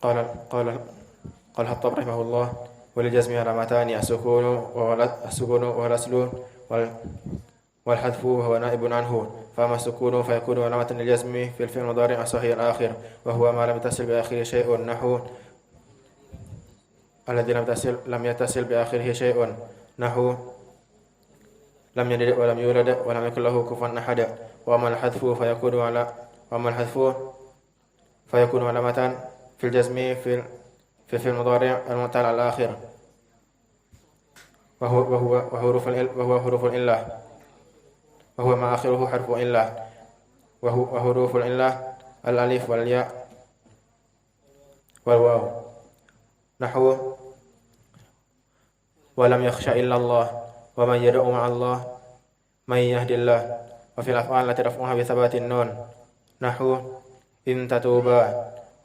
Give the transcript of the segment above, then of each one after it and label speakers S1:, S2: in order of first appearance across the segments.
S1: قال قال قال الخطاب رحمه الله: وللجزم علامتان: السكون وهو الأصل، والحذف وهو نائب عنه. فأما السكون فيكون علامة للجزم في الفعل المضارع الصحيح الآخر، وهو ما لم يتصل بآخره شيء، نحو الذي لم يتصل بآخره شيء، نحو لم يلد ولم يولد ولم يكن له كفوا أحد. وأما الحذف فيكون علامة في الجزم في الفعل المضارع المعتل على الآخر، وهو حروف العلة، وهو ما آخره حرف علة، وحروف العلة الألف والياء والواو، نحو ولم يخش إلا الله، ومن يدعو مع الله من يهدي الله. وفي الأفعال التي رفعها بثبات النون، نحو إن تتوبا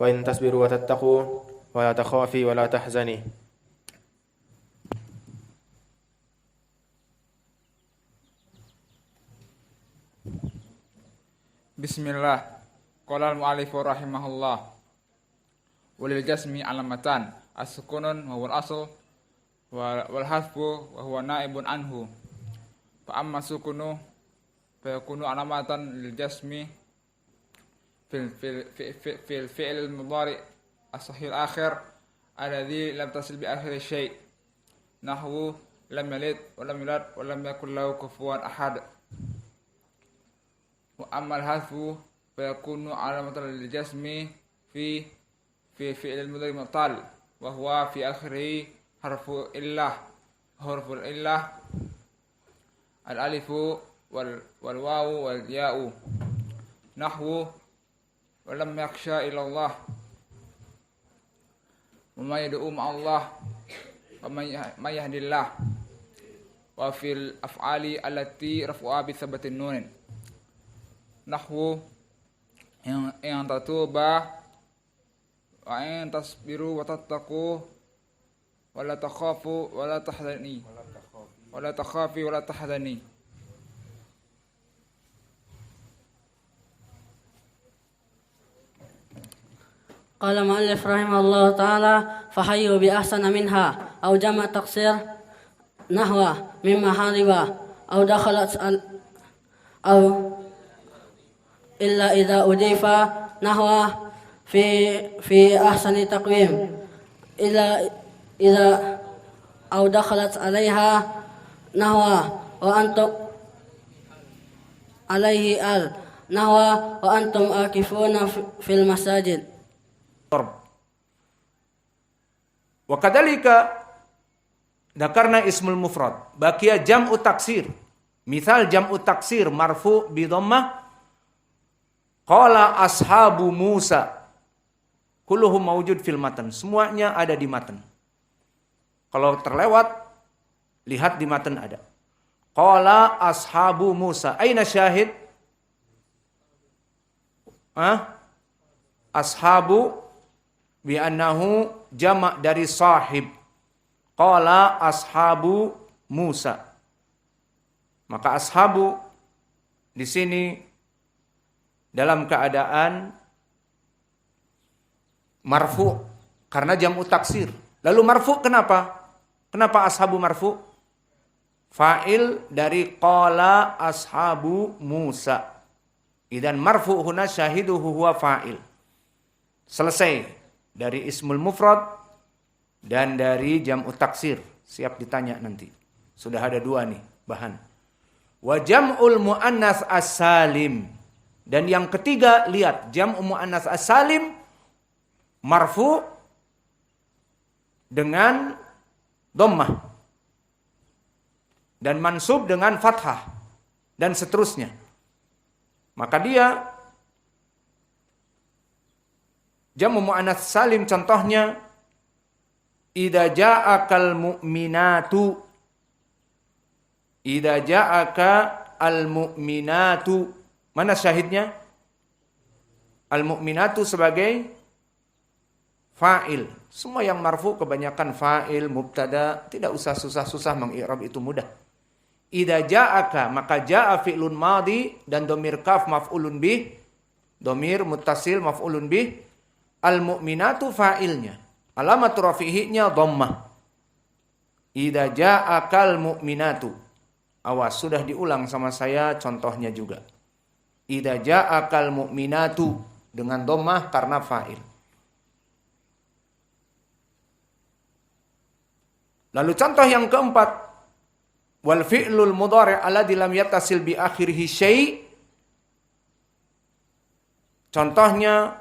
S1: وإن تصبروا وتتقوا ولا تخافي ولا تحزني.
S2: Bismillah. Qala al-mu'allif rahimahullah. Walil jasmi alamatan as-sukunun wa huwa al-asl wal hasbu wa huwa naibun anhu. Fa amma sukunu fa yakunu alamatan lil jasmi fil fi'l al-mudari as-sahih al-akhir alladhi lam tasil bi akhir syai'. Nahwu lam yalid wa lam yulad wa lam yakul lahu kufuwan ahad. Wa amma al-hasbu fa yakunu alamatan lil jasmi fi fi'l al-mudari mutal wa huwa fi akhirih harfu illah al-alifu wal wawu wal ya'u, nahwu wa lam yakhsha illa Allah wa may yad'u ma'a Allah wa may yahdillah. Wa fil af'ali allati rafu'a bi thabatin nun, nahwu in tatuba wa in tasbiru wa tattaqu wa la takhafu wa la tahzani wa la takhafi wa la tahzani.
S3: قال المؤلف رحمه الله تعالى: فحيوا بأحسن منها أو جمع تقصير نحو مما حارب أو دخلت أو إلا إذا أضيف نحو في أحسن تقويم إذا أو دخلت عليها نحو وأنتم عليه نحو وأنتم آكفون في المساجد.
S4: Wa kadzalika dzakarna ismul mufrad baqiya jam'u taksir. Misal jam'u taksir marfu bi dhammah qala ashabu Musa kulluhum mawjud fil matan. Semuanya ada di matan. Kalau terlewat lihat di matan ada. Qala ashabu Musa. Aina syahid? Ashabu bi annahu jama' dari sahib. Qala ashabu Musa. Maka ashabu di sini dalam keadaan marfu karena jam'u taksir. Lalu marfu kenapa? Kenapa ashabu marfu? Fa'il dari qala ashabu Musa. Idan marfu huna syahiduhu huwa fa'il. Selesai dari ismul mufrad dan dari jam'u taksir. Siap ditanya nanti. Sudah ada dua nih bahan. Wa jam'ul mu'annas as-salim. Dan yang ketiga, lihat jam'u mu'annas as-salim marfu dengan dhammah dan mansub dengan fathah dan seterusnya. Maka dia jam'u mu'annas salim contohnya idza ja'akal mu'minatu. Idza ja'aka al-mu'minatu. Mana syahidnya? Al-mu'minatu sebagai fa'il. Semua yang marfu kebanyakan fa'il, mubtada, tidak usah susah-susah mengi'rab, itu mudah. Idza ja'aka, maka ja'a fi'lun madhi dan dhamir kaf maf'ulun bih, dhamir muttasil maf'ulun bih. Al-mu'minatu fa'ilnya. Alamatu rafi'ihnya dhammah. Idza ja'akal mu'minatu. Awas, sudah diulang sama saya contohnya juga. Idza ja'akal mu'minatu dengan dhammah karena fa'il. Lalu contoh yang keempat, wal fi'lul mudhari' alladzi lam yattasil bi akhirih syai'. Contohnya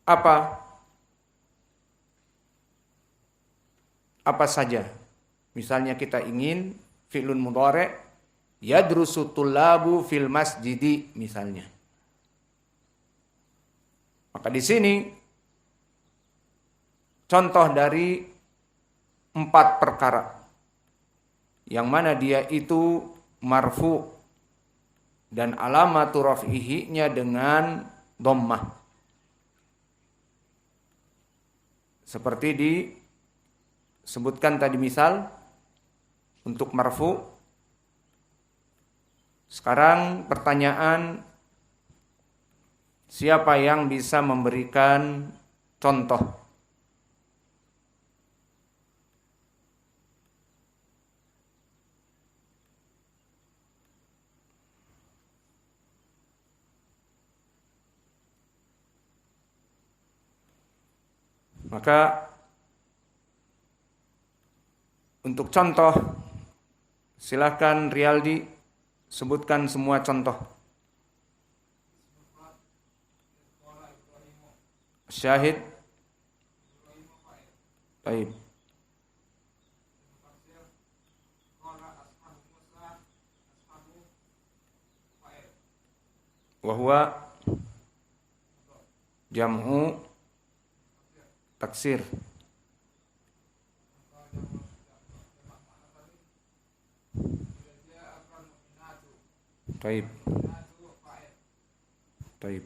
S4: apa? Apa saja. Misalnya kita ingin fi'lun mudhari' yadrusu tullabu fil masjidi misalnya. Maka di sini contoh dari 4 perkara yang mana dia itu marfu dan alamatu raf'ihi-nya dengan dhammah. Seperti disebutkan tadi misal untuk marfu. Sekarang pertanyaan, siapa yang bisa memberikan contoh? Maka untuk contoh, silakan Rialdi sebutkan semua contoh. Syahid. Baik. Wahwa jam'u taksir. Taib. Taib.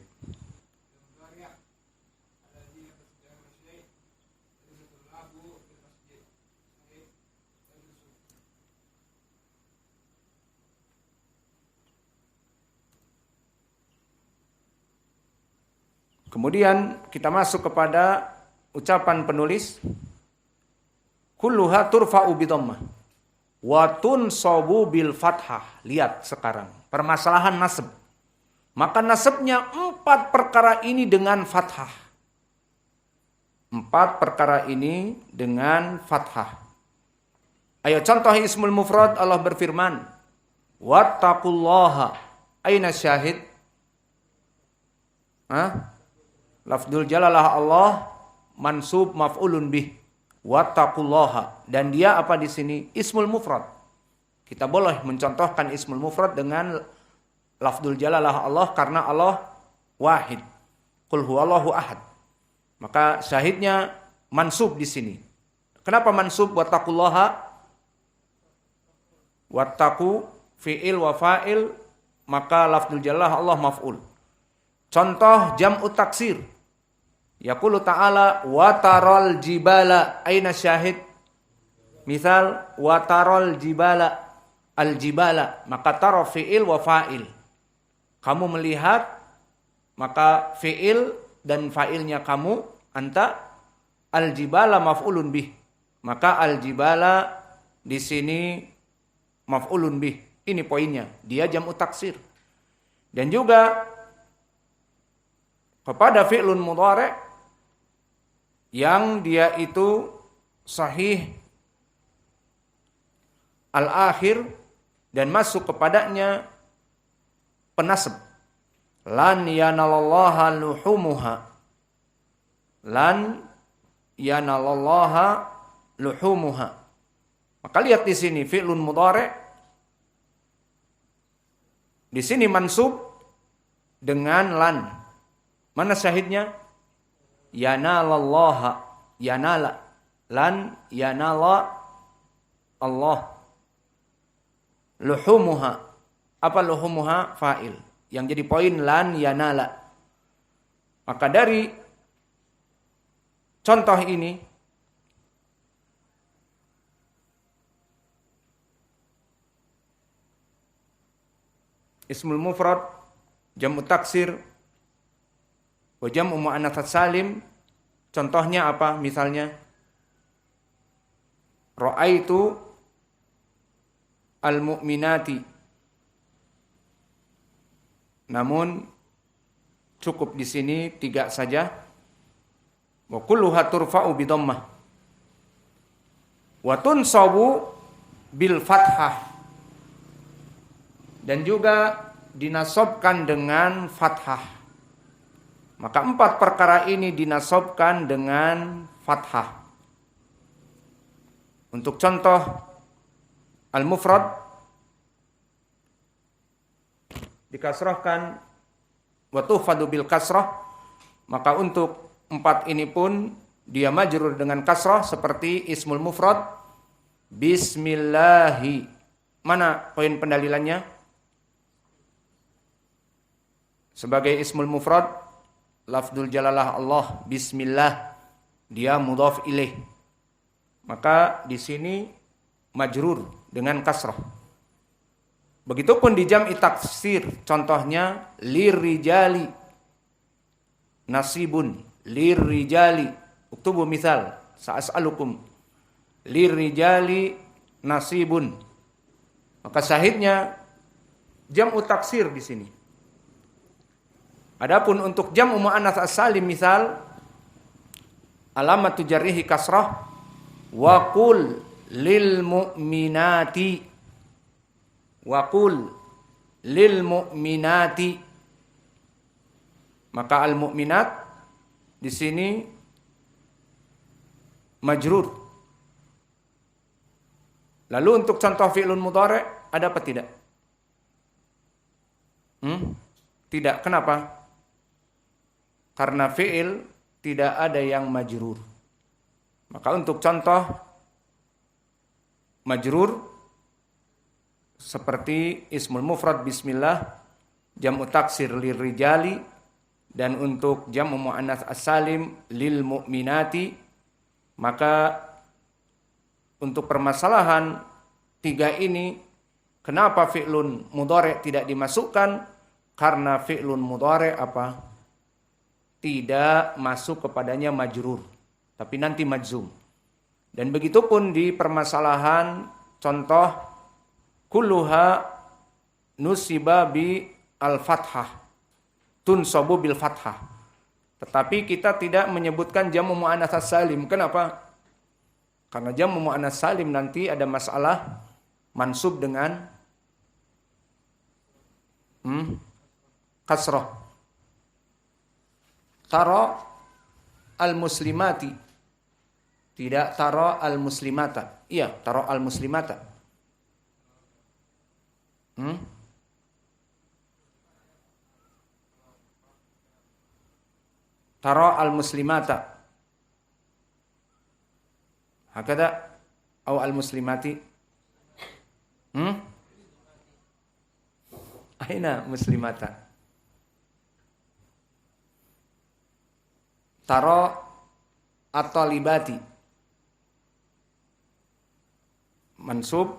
S4: Kemudian kita masuk kepada ucapan penulis, kulluha turfa'u bidhammah wa tunsabu bil fathah. Lihat sekarang permasalahan nasab. Maka nasabnya 4 perkara ini dengan fathah. 4 perkara ini dengan fathah. Ayo contoh ismul mufrad, Allah berfirman, wattaqullaha. Aina syahid? Lafdzul jalalah Allah mansub maf'ulun bih, wattaqullaha, dan dia apa di sini? Ismul mufrad. Kita boleh mencontohkan ismul mufrad dengan lafdzul jalalah Allah karena Allah wahid. Qul huwallahu ahad. Maka syahidnya mansub di sini. Kenapa mansub wattaqullaha? Wattaqu fi'il wa fa'il, maka lafdzul jalalah Allah maf'ul. Contoh jam'u taksir. Yaqulu ta'ala watarol jibala. Aina syahid? Misal watarol jibala, al-jibala, maka taro fi'il wa fa'il. Kamu melihat, maka fi'il dan fa'ilnya kamu, anta, al-jibala maf'ulun bih. Maka al-jibala di sini maf'ulun bih. Ini poinnya, dia jam'u taksir. Dan juga kepada fi'lun mudhari' yang dia itu sahih al-akhir dan masuk kepadanya penasab. Lan yanalallaha luhumuha. Lan yanalallaha luhumuha. Maka lihat di sini fi'lun mudhari'. Di sini mansub dengan lan. Mana syahidnya? Yanalallaha, yanala, lan yanala Allah. Luhumuha, apa luhumuha? Fa'il. Yang jadi poin lan yanala. Maka dari contoh ini ismul mufrad, jam'u taksir, Wa jam'u muannats salim contohnya apa? Misalnya ra'aitu al-mu'minati. Namun cukup di sini 3 saja. Wa kulluha turfa'u bi dhammah. Wa tunsabu bil fathah. Dan juga dinasobkan dengan fathah. Maka 4 perkara ini dinasobkan dengan fathah. Untuk contoh al-mufrad dikasrahkan wa tuhfadu bil kasrah, maka untuk 4 ini pun dia majrur dengan kasrah seperti ismul mufrad bismillahi. Mana poin pendalilannya? Sebagai ismul mufrad lafdzul jalalah Allah bismillah, dia mudhaf ilaih. Maka di sini majrur dengan kasrah. Begitupun di jam'i taksir, contohnya lirijali nasibun, lirijali. Uktubu misal, sa'as'alukum lirijali nasibun. Maka syahidnya jam'u taksir di sini. Adapun untuk jam'u muannats as-salim misal alamatu jarrihi kasrah wa qul lil mu'minati, wa qul lil mu'minati. Maka al mu'minat di sini majrur. Lalu untuk contoh fi'lun mudhari' ada apa tidak? Tidak. Kenapa? Karena fi'il tidak ada yang majrur. Maka untuk contoh majrur seperti ismul mufrad bismillah, jam'u taksir lirijali, dan untuk jam'u muannats as-salim lil mu'minati, maka untuk permasalahan 3 ini kenapa fi'lun mudhari' tidak dimasukkan? Karena fi'lun mudhari' apa? Tidak masuk kepadanya majrur, tapi nanti majzum. Dan begitupun di permasalahan contoh kulluha nusiba bi al-fathah, tunsabu bil fathah. Tetapi kita tidak menyebutkan jam'u muannats salim. Kenapa? Karena jam'u muannats salim nanti ada masalah mansub dengan kasrah. Tara al-muslimati, tidak tara al-muslimata. Iya, tara al-muslimata. Tara al-muslimata. Hakada atau al-muslimati. Aina muslimata. Tara at-talibati mansub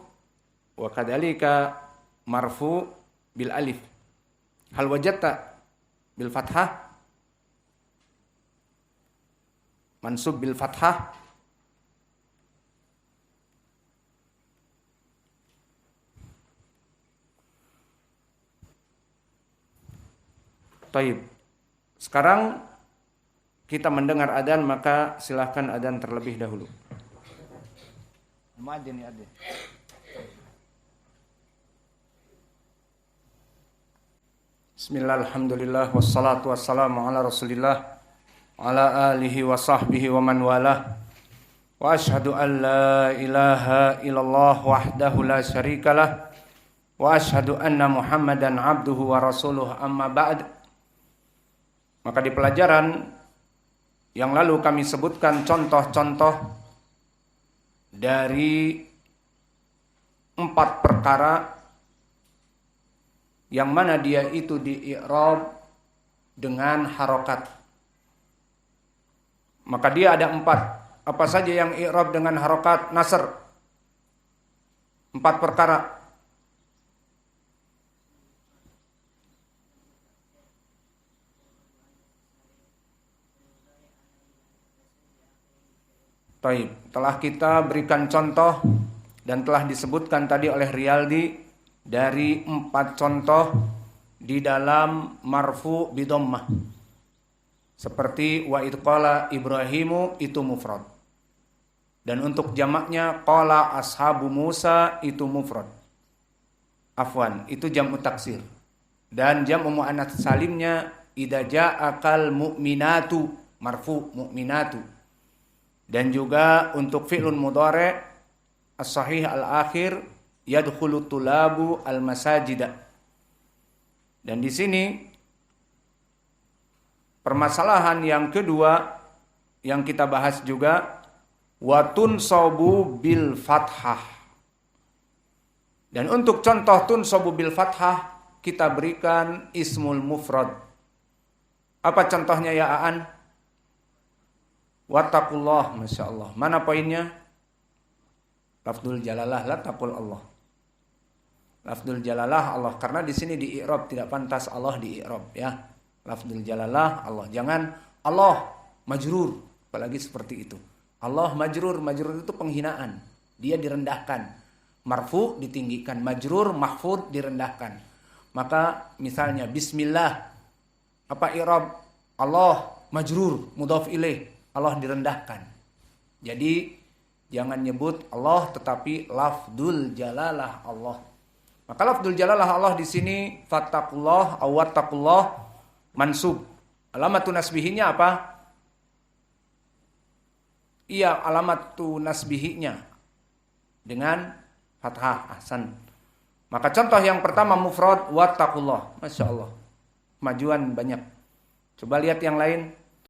S4: wa kadzalika marfu bil alif. Hal wajadta bil fathah mansub bil fathah. Taib. Sekarang kita mendengar adzan, maka silahkan adzan terlebih dahulu. Muadzin ya adzan. Bismillah, alhamdulillah, wassalatu wassalamu ala rasulillah ala alihi wa sahbihi wa man walah. Wa ashhadu an la ilaha illallah wahdahu la syarikalah wa ashhadu anna Muhammadan abduhu wa rasuluh, amma ba'd. Maka di pelajaran yang lalu kami sebutkan contoh-contoh dari 4 perkara yang mana dia itu di i'rab dengan harokat. Maka dia ada 4. Apa saja yang i'rab dengan harokat? Nasr. 4 perkara. Taib. Telah kita berikan contoh dan telah disebutkan tadi oleh Riyaldi dari 4 contoh di dalam marfu bidommah. Seperti wa idh qala Ibrahimu itu mufrad. Dan untuk jamaknya qala ashabu Musa itu mufrad. Afwan, itu jam'u taksir. Dan jam'u muannats salimnya idza ja'akal mu'minatu marfu mu'minatu. Dan juga untuk fi'lun mudhari' as-sahih al-akhir yadkhulu tulabu al-masajida. Dan di sini permasalahan yang kedua yang kita bahas juga watun sobu bil fathah. Dan untuk contoh tun sobu bil fathah kita berikan ismul mufrad. Apa contohnya ya Aan? Wattaqullah, Masya Allah. Mana poinnya? Lafdul jalalah la taqul Allah. Lafdul jalalah Allah, karena di sini di i'rab tidak pantas Allah di i'rab ya. Lafdul jalalah Allah. Jangan Allah majrur, apalagi seperti itu. Allah majrur, majrur itu penghinaan. Dia direndahkan. Marfu ditinggikan, majrur mahfud direndahkan. Maka misalnya bismillah, apa i'rab? Allah majrur, mudhaf ilaih. Allah direndahkan. Jadi jangan nyebut Allah tetapi lafdul jalalah Allah. Maka lafdul jalalah Allah di sini fattaqullah aw wattaqullah mansub. Alamatu nasbihinya apa? Iya, alamatu nasbihinya dengan fathah. Ahsan. Maka contoh yang pertama mufrad wattaqullah. Masya Allah. Kemajuan banyak. Coba lihat yang lain.